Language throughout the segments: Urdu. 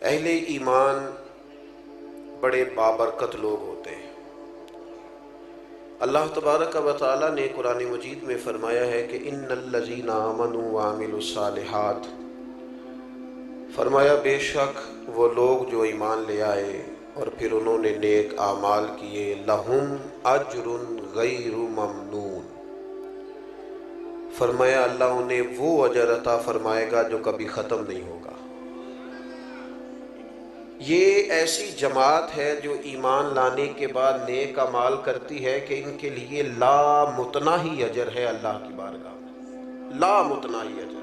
اہل ایمان بڑے بابرکت لوگ ہوتے ہیں۔ اللہ تبارک و تعالیٰ نے قرآن مجید میں فرمایا ہے کہ ان الذین آمنوا وعملوا الصالحات، فرمایا بے شک وہ لوگ جو ایمان لے آئے اور پھر انہوں نے نیک اعمال کیے، لہم اجر غیر ممنون، فرمایا اللہ انہیں وہ اجر عطا فرمائے گا جو کبھی ختم نہیں ہوگا۔ یہ ایسی جماعت ہے جو ایمان لانے کے بعد نیک اعمال کرتی ہے کہ ان کے لیے لا متناہی اجر ہے اللہ کی بارگاہ میں، لا متناہی اجر۔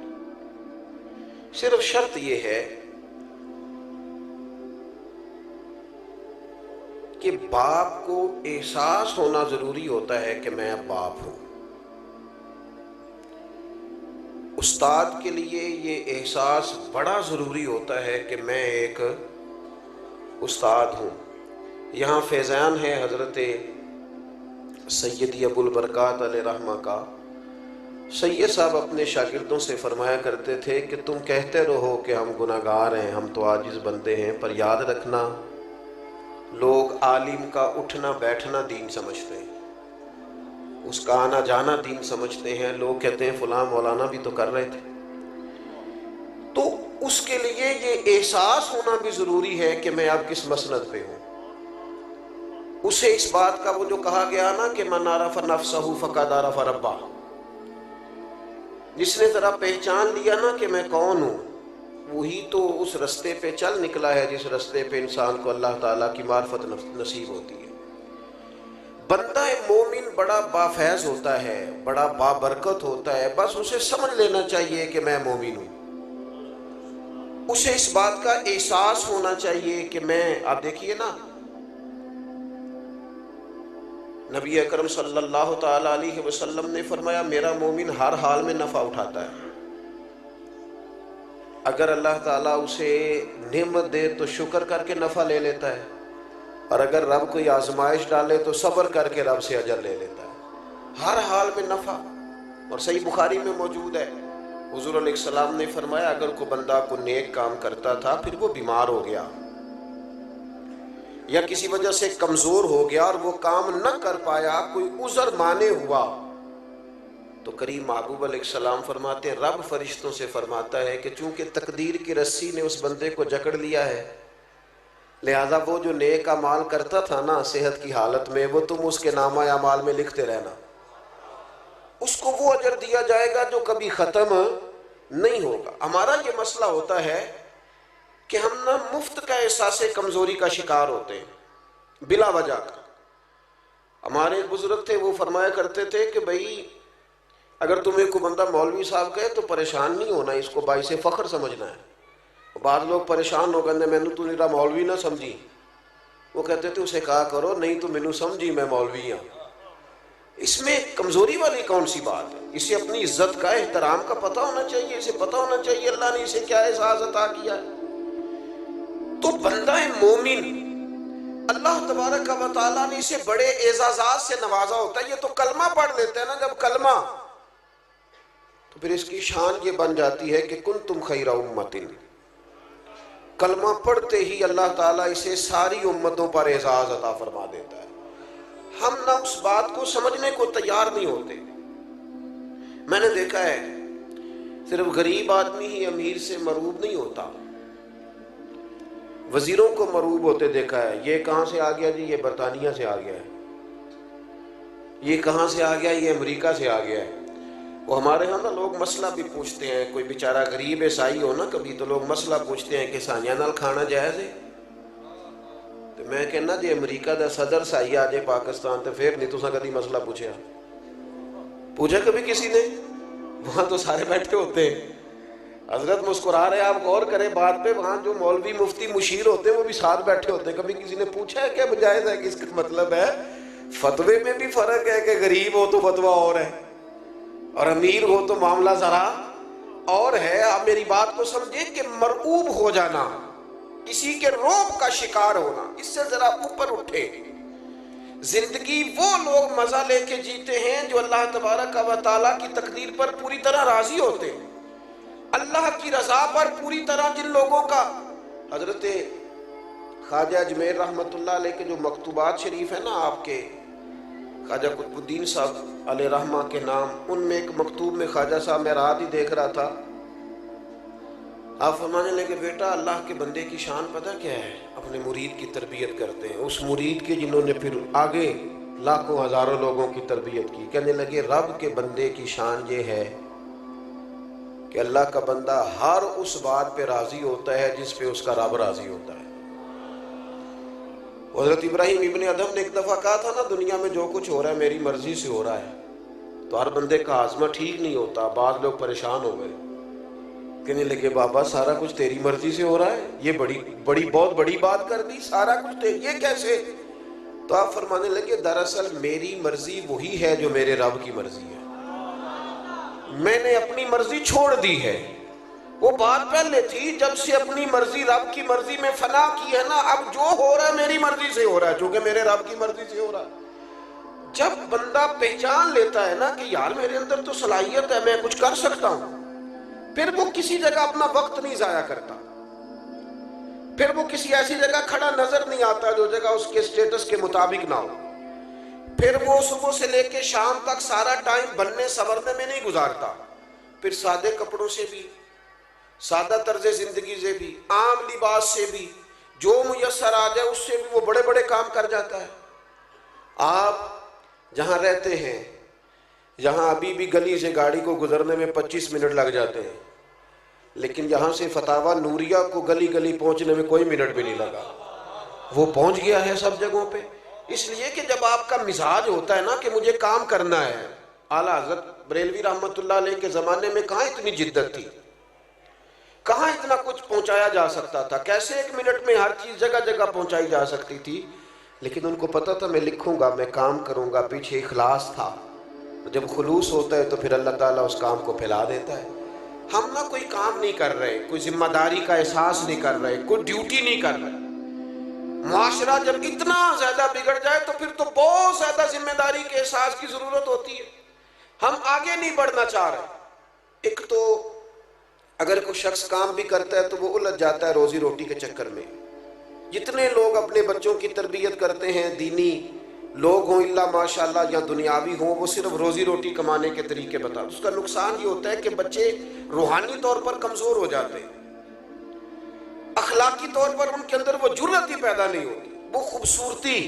صرف شرط یہ ہے کہ باپ کو احساس ہونا ضروری ہوتا ہے کہ میں اب باپ ہوں۔ استاد کے لیے یہ احساس بڑا ضروری ہوتا ہے کہ میں ایک استاد ہوں۔ یہاں فیضان ہے حضرت سیدی ابو البرکات علیہ رحمہ کا۔ سید صاحب اپنے شاگردوں سے فرمایا کرتے تھے کہ تم کہتے رہو کہ ہم گناہگار ہیں، ہم تو عاجز بندے ہیں، پر یاد رکھنا لوگ عالم کا اٹھنا بیٹھنا دین سمجھتے ہیں، اس کا آنا جانا دین سمجھتے ہیں۔ لوگ کہتے ہیں فلاں مولانا بھی تو کر رہے تھے، تو اس کے لیے یہ احساس ہونا بھی ضروری ہے کہ میں اب کس مسند پہ ہوں۔ اسے اس بات کا وہ جو کہا گیا نا کہ من عرف نفسہ فقد عرف ربہ، جس نے ذرا پہچان لیا نا کہ میں کون ہوں، وہی تو اس رستے پہ چل نکلا ہے جس رستے پہ انسان کو اللہ تعالیٰ کی معرفت نصیب ہوتی ہے۔ بندہ مومن بڑا بافیض ہوتا ہے، بڑا بابرکت ہوتا ہے، بس اسے سمجھ لینا چاہیے کہ میں مومن ہوں۔ اسے اس بات کا احساس ہونا چاہیے کہ میں، آپ دیکھیے نا نبی اکرم صلی اللہ تعالی علیہ وسلم نے فرمایا میرا مومن ہر حال میں نفع اٹھاتا ہے۔ اگر اللہ تعالیٰ اسے نعمت دے تو شکر کر کے نفع لے لیتا ہے، اور اگر رب کوئی آزمائش ڈالے تو صبر کر کے رب سے اجر لے لیتا ہے۔ ہر حال میں نفع۔ اور صحیح بخاری میں موجود ہے، حضور علیہ السلام نے فرمایا اگر کوئی بندہ کو نیک کام کرتا تھا پھر وہ بیمار ہو گیا یا کسی وجہ سے کمزور ہو گیا اور وہ کام نہ کر پایا، کوئی عذر مانے ہوا، تو کریم محبوب علیہ السلام فرماتے ہیں رب فرشتوں سے فرماتا ہے کہ چونکہ تقدیر کی رسی نے اس بندے کو جکڑ لیا ہے، لہذا وہ جو نیک اعمال کرتا تھا نا صحت کی حالت میں، وہ تم اس کے نامہ اعمال میں لکھتے رہنا، اس کو وہ اجر دیا جائے گا جو کبھی ختم نہیں ہوگا۔ ہمارا یہ مسئلہ ہوتا ہے کہ ہم نہ مفت کا احساس کمزوری کا شکار ہوتے ہیں بلا وجہ کا۔ ہمارے ایک بزرگ تھے، وہ فرمایا کرتے تھے کہ بھائی اگر تمہیں کوئی بندہ مولوی صاحب کہے تو پریشان نہیں ہونا، اس کو باعث فخر سمجھنا ہے۔ بعض لوگ پریشان ہو گئے میں نے تو میرا مولوی نہ سمجھی، وہ کہتے تھے اسے کہا کرو نہیں تو مینوں سمجھی میں مولوی ہوں۔ اس میں کمزوری والی کون سی بات ہے؟ اسے اپنی عزت کا احترام کا پتہ ہونا چاہیے، اسے پتہ ہونا چاہیے اللہ نے اسے کیا اعزاز عطا کیا ہے۔ تو بندہ مومن اللہ تبارک و تعالیٰ نے اسے بڑے اعزازات سے نوازا ہوتا ہے۔ یہ تو کلمہ پڑھ لیتا ہے نا جب کلمہ، تو پھر اس کی شان یہ بن جاتی ہے کہ کنتم خیر امت، کلمہ پڑھتے ہی اللہ تعالیٰ اسے ساری امتوں پر اعزاز عطا فرما دیتا ہے۔ ہم نہ اس بات کو سمجھنے کو تیار نہیں ہوتے۔ میں نے دیکھا ہے صرف غریب آدمی ہی امیر سے مرعوب نہیں ہوتا، وزیروں کو مرعوب ہوتے دیکھا ہے۔ یہ کہاں سے آ گیا جی؟ یہ برطانیہ سے آ گیا ہے۔ یہ کہاں سے آ گیا؟ یہ امریکہ سے آ گیا ہے۔ وہ ہمارے ہاں نا لوگ مسئلہ بھی پوچھتے ہیں، کوئی بیچارہ غریب عیسائی ہو نا کبھی تو لوگ مسئلہ پوچھتے ہیں کہ سانیہ نال کھانا جائز ہے؟ تو میں کہنا جی امریکہ دا صدر سائی آ جائے پاکستان تو پھر نہیں، تساں کدی مسئلہ پوچھا کبھی کسی نے؟ وہاں تو سارے بیٹھے ہوتے ہیں، حضرت مسکرا رہے ہیں، آپ غور کریں بات پہ، وہاں جو مولوی مفتی مشیر ہوتے ہیں وہ بھی ساتھ بیٹھے ہوتے ہیں۔ کبھی کسی نے پوچھا ہے کیا جائز ہے؟ کہ اس کا مطلب ہے فتوے میں بھی فرق ہے کہ غریب ہو تو فتویٰ اور ہے اور امیر ہو تو معاملہ ذرا اور ہے۔ آپ میری بات کو سمجھیں کہ مرعوب ہو جانا، کسی کے رعب کا شکار ہونا، اس سے ذرا اوپر اٹھے۔ زندگی وہ لوگ مزہ لے کے جیتے ہیں جو اللہ تبارک و تعالیٰ کی تقدیر پر پوری طرح راضی ہوتے ہیں، اللہ کی رضا پر پوری طرح جن لوگوں کا حضرت خواجہ اجمیر رحمۃ اللہ علیہ کے جو مکتوبات شریف ہیں نا آپ کے، خواجہ قطب الدین صاحب علیہ رحمہ کے نام، ان میں ایک مکتوب میں خواجہ صاحب، میں رات ہی دیکھ رہا تھا، آپ فرمانے لگے بیٹا اللہ کے بندے کی شان پتہ کیا ہے؟ اپنے مرید کی تربیت کرتے ہیں، اس مرید کے جنہوں نے پھر آگے لاکھوں ہزاروں لوگوں کی تربیت کی، کہنے لگے رب کے بندے کی شان یہ ہے کہ اللہ کا بندہ ہر اس بات پہ راضی ہوتا ہے جس پہ اس کا رب راضی ہوتا ہے۔ حضرت ابراہیم ابن ادھم نے ایک دفعہ کہا تھا نا، دنیا میں جو کچھ ہو رہا ہے میری مرضی سے ہو رہا ہے، تو ہر بندے کا ہاضمہ ٹھیک نہیں ہوتا، بعض لوگ پریشان ہو گئے، کہنے لگے بابا سارا کچھ تیری مرضی سے ہو رہا ہے، یہ بہت بڑی بات کر دی، سارا کچھ یہ کیسے؟ تو آپ فرمانے لگے دراصل میری مرضی وہی ہے جو میرے رب کی مرضی ہے، میں نے اپنی مرضی چھوڑ دی ہے، وہ بات پہلے تھی جب سے اپنی مرضی رب کی مرضی میں فنا کی ہے نا، اب جو ہو رہا ہے میری مرضی سے ہو رہا ہے، چونکہ میرے رب کی مرضی سے ہو رہا ہے۔ جب بندہ پہچان لیتا ہے نا کہ یار میرے اندر تو صلاحیت ہے، میں کچھ کر سکتا ہوں، پھر وہ کسی جگہ اپنا وقت نہیں ضائع کرتا، پھر وہ کسی ایسی جگہ کھڑا نظر نہیں آتا جو جگہ اس کے سٹیٹس کے مطابق نہ ہو، پھر وہ صبح سے لے کے شام تک سارا ٹائم بننے سنورنے میں نہیں گزارتا، پھر سادے کپڑوں سے بھی، سادہ طرز زندگی سے بھی، عام لباس سے بھی، جو میسر آ جائے اس سے بھی وہ بڑے بڑے کام کر جاتا ہے۔ آپ جہاں رہتے ہیں، یہاں ابھی بھی گلی سے گاڑی کو گزرنے میں 25 منٹ لگ جاتے ہیں، لیکن یہاں سے فتاوی نوریہ کو گلی گلی پہنچنے میں کوئی منٹ بھی نہیں لگا، وہ پہنچ گیا ہے سب جگہوں پہ، اس لیے کہ جب آپ کا مزاج ہوتا ہے نا کہ مجھے کام کرنا ہے۔ اعلیٰ حضرت بریلوی رحمۃ اللہ علیہ کے زمانے میں کہاں اتنی جدت تھی، کہاں اتنا کچھ پہنچایا جا سکتا تھا، کیسے ایک منٹ میں ہر چیز جگہ جگہ پہنچائی جا سکتی تھی، لیکن ان کو پتا تھا میں لکھوں گا، میں کام کروں گا، پیچھے اخلاص تھا۔ جب خلوص ہوتا ہے تو پھر اللہ تعالیٰ اس کام کو پھیلا دیتا ہے۔ ہم نہ کوئی کام نہیں کر رہے، کوئی ذمہ داری کا احساس نہیں کر رہے، کوئی ڈیوٹی نہیں کر رہے۔ معاشرہ جب اتنا زیادہ بگڑ جائے تو پھر تو بہت زیادہ ذمہ داری کے احساس کی ضرورت ہوتی ہے، ہم آگے نہیں بڑھنا چاہ رہے۔ ایک تو اگر کوئی شخص کام بھی کرتا ہے تو وہ الجھ جاتا ہے روزی روٹی کے چکر میں۔ جتنے لوگ اپنے بچوں کی تربیت کرتے ہیں، دینی لوگ ہوں الا ماشاءاللہ یا دنیاوی ہوں، وہ صرف روزی روٹی کمانے کے طریقے بتا، اس کا نقصان یہ ہوتا ہے کہ بچے روحانی طور پر کمزور ہو جاتے ہیں، اخلاقی طور پر ان کے اندر وہ جرأت ہی پیدا نہیں ہوتی، وہ خوبصورتی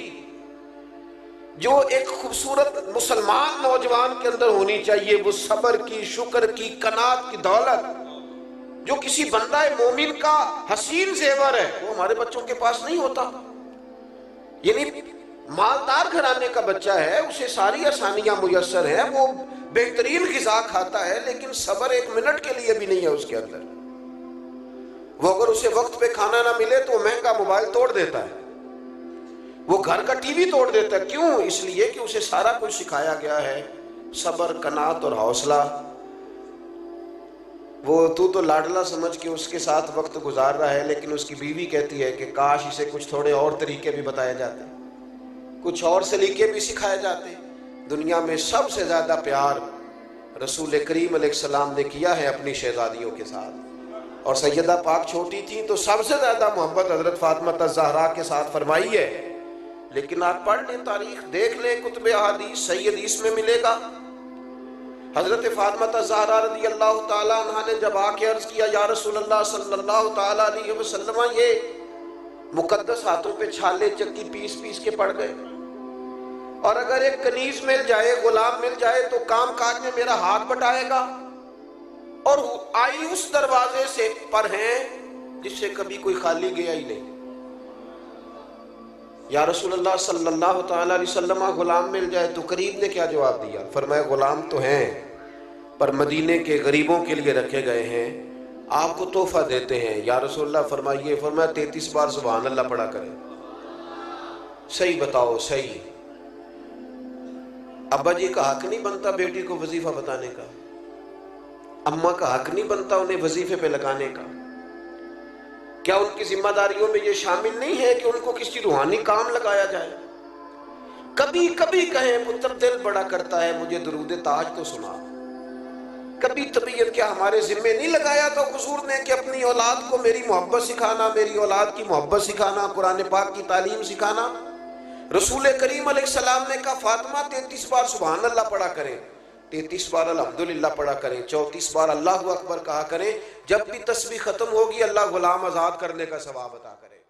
جو ایک خوبصورت مسلمان نوجوان کے اندر ہونی چاہیے، وہ صبر کی، شکر کی، قناعت کی دولت جو کسی بندہ مومن کا حسین زیور ہے، وہ ہمارے بچوں کے پاس نہیں ہوتا۔ یعنی مالدار گھرانے کا بچہ ہے، اسے ساری آسانیاں میسر ہیں، وہ بہترین غذا کھاتا ہے، لیکن صبر ایک منٹ کے لیے بھی نہیں ہے اس کے اندر۔ وہ اگر اسے وقت پہ کھانا نہ ملے تو وہ مہنگا موبائل توڑ دیتا ہے، وہ گھر کا ٹی وی توڑ دیتا ہے۔ کیوں؟ اس لیے کہ اسے سارا کچھ سکھایا گیا ہے، صبر، قناعت اور حوصلہ۔ وہ تو لاڈلا سمجھ کے اس کے ساتھ وقت گزار رہا ہے، لیکن اس کی بیوی کہتی ہے کہ کاش اسے کچھ تھوڑے اور طریقے بھی بتائے جاتے، کچھ اور سلیقے بھی سکھائے جاتے۔ دنیا میں سب سے زیادہ پیار رسول کریم علیہ السلام نے کیا ہے اپنی شہزادیوں کے ساتھ، اور سیدہ پاک چھوٹی تھیں تو سب سے زیادہ محبت حضرت فاطمہ الزہرا کے ساتھ فرمائی ہے۔ لیکن آپ پڑھ لیں تاریخ، دیکھ لیں کتب احادیث، صحیح حدیث میں ملے گا حضرت فاطمہ الزہرا رضی اللہ تعالیٰ عنہ نے جب آ کے عرض کیا یا رسول اللہ صلی اللہ تعالیٰ علیہ وسلم، یہ مقدس ہاتھوں پہ چھالے چکی پیس پیس کے پڑ گئے، اور اگر ایک کنیز مل جائے، غلام مل جائے تو کام کاج میں میرا ہاتھ بٹائے گا، اور آئی اس دروازے سے پر ہیں جس سے کبھی کوئی خالی گیا ہی نہیں۔ یا رسول اللہ صلی اللہ تعالیٰ علیہ وسلم غلام مل جائے تو قریب نے کیا جواب دیا؟ فرمایا غلام تو ہیں پر مدینے کے غریبوں کے لیے رکھے گئے ہیں، آپ کو تحفہ دیتے ہیں۔ یا رسول اللہ فرمائیے، فرمایا 33 بار سبحان اللہ پڑھا کریں۔ صحیح بتاؤ، صحیح ابا جی کا حق نہیں بنتا بیٹی کو وظیفہ بتانے کا، اماں کا حق نہیں بنتا انہیں وظیفے پہ لگانے کا؟ کیا ان کی ذمہ داریوں میں یہ شامل نہیں ہے کہ ان کو کسی روحانی کام لگایا جائے؟ کبھی کبھی کہیں پتر دل بڑا کرتا ہے مجھے درود تاج تو سنا، کبھی طبیعت کیا ہمارے ذمے نہیں لگایا تھا حضور نے کہ اپنی اولاد کو میری محبت سکھانا، میری اولاد کی محبت سکھانا، قرآن پاک کی تعلیم سکھانا؟ رسول کریم علیہ السلام نے کہا فاطمہ 33 بار سبحان اللہ پڑھا کریں، 33 بار الحمدللہ پڑھا کریں، 34 بار اللہ اکبر کہا کریں، جب بھی تسبیح ختم ہوگی اللہ غلام آزاد کرنے کا ثواب عطا کرے۔